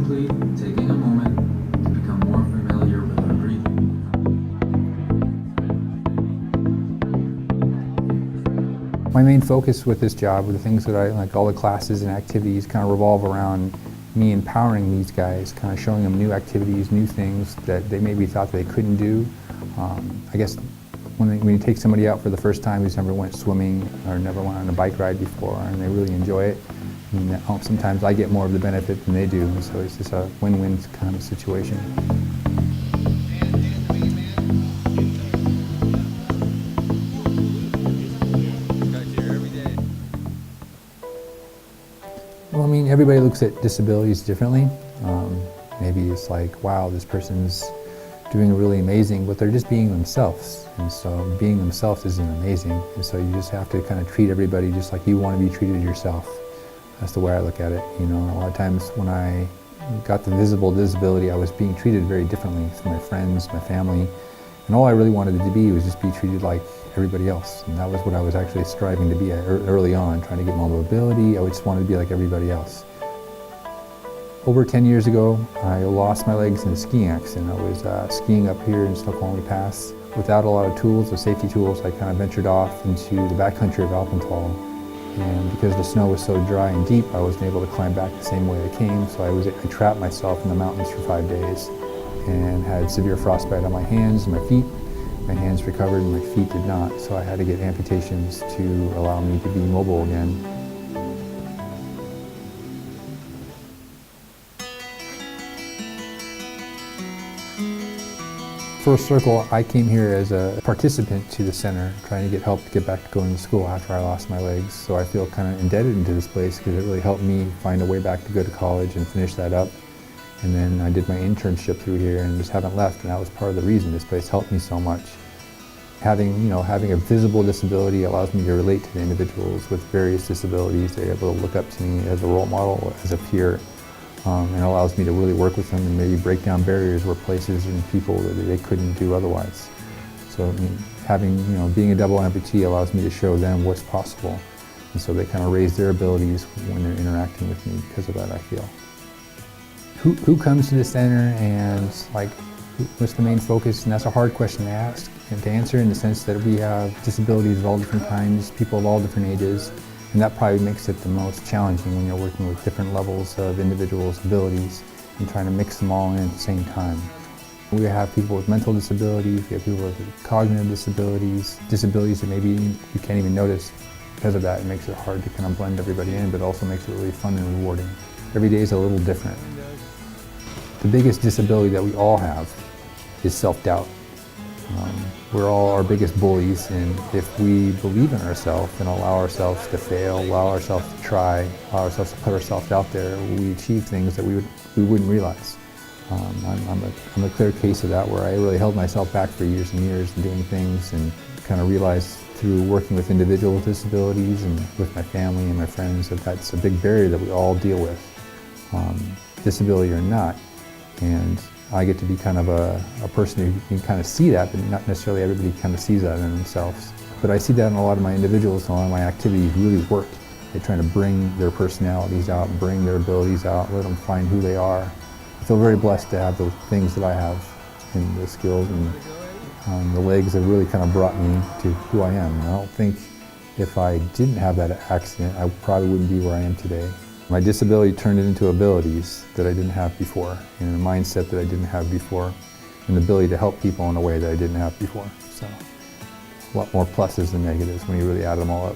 simply taking a moment to become more familiar with our breathing. My main focus with this job, or the things that I like, all the classes and activities kind of revolve around me empowering these guys, kind of showing them new activities, new things that they maybe thought they couldn't do. I guess when you take somebody out for the first time who's never went swimming or never went on a bike ride before and they really enjoy it, and sometimes I get more of the benefit than they do, and so it's just a win-win kind of situation. Well, I mean, everybody looks at disabilities differently. Maybe it's like, wow, this person's doing really amazing, but they're just being themselves. And so being themselves isn't amazing. And so you just have to kind of treat everybody just like you want to be treated yourself. That's the way I look at it. You know, a lot of times when I got the visible disability, I was being treated very differently from my friends, my family. And all I really wanted to be was just be treated like everybody else. And that was what I was actually striving to be early on, trying to get more mobility. I just wanted to be like everybody else. Over 10 years ago, I lost my legs in a skiing accident. I was skiing up here in Snoqualmie Pass. Without a lot of tools, the safety tools, I kind of ventured off into the backcountry of Alpental. And because the snow was so dry and deep, I wasn't able to climb back the same way I came. So I trapped myself in the mountains for 5 days and had severe frostbite on my hands and my feet. My hands recovered and my feet did not. So I had to get amputations to allow me to be mobile again. First Circle, I came here as a participant to the center, trying to get help to get back to going to school after I lost my legs. So I feel kind of indebted into this place because it really helped me find a way back to go to college and finish that up. And then I did my internship through here and just haven't left, and that was part of the reason this place helped me so much. Having a visible disability allows me to relate to the individuals with various disabilities. They're able to look up to me as a role model, as a peer. And allows me to really work with them and maybe break down barriers where places and people that they couldn't do otherwise. So I mean, being a double amputee allows me to show them what's possible. And so they kind of raise their abilities when they're interacting with me because of that, I feel. Who comes to the center and what's the main focus? And that's a hard question to ask and to answer, in the sense that we have disabilities of all different kinds, people of all different ages. And that probably makes it the most challenging when you're working with different levels of individuals' abilities and trying to mix them all in at the same time. We have people with mental disabilities, we have people with cognitive disabilities, disabilities that maybe you can't even notice. Because of that, it makes it hard to kind of blend everybody in, but also makes it really fun and rewarding. Every day is a little different. The biggest disability that we all have is self-doubt. We're all our biggest bullies, and if we believe in ourselves and allow ourselves to fail, allow ourselves to try, allow ourselves to put ourselves out there, we achieve things that we wouldn't realize. I'm a clear case of that, where I really held myself back for years and years doing things, and kind of realized through working with individuals with disabilities and with my family and my friends that that's a big barrier that we all deal with, disability or not. And I get to be kind of a person who can kind of see that, but not necessarily everybody kind of sees that in themselves. But I see that in a lot of my individuals, and a lot of my activities really work. They're trying to bring their personalities out, bring their abilities out, let them find who they are. I feel very blessed to have those things that I have, and the skills and the legs that really kind of brought me to who I am. And I don't think if I didn't have that accident, I probably wouldn't be where I am today. My disability turned it into abilities that I didn't have before, and a mindset that I didn't have before, and the ability to help people in a way that I didn't have before. So a lot more pluses than negatives when you really add them all up.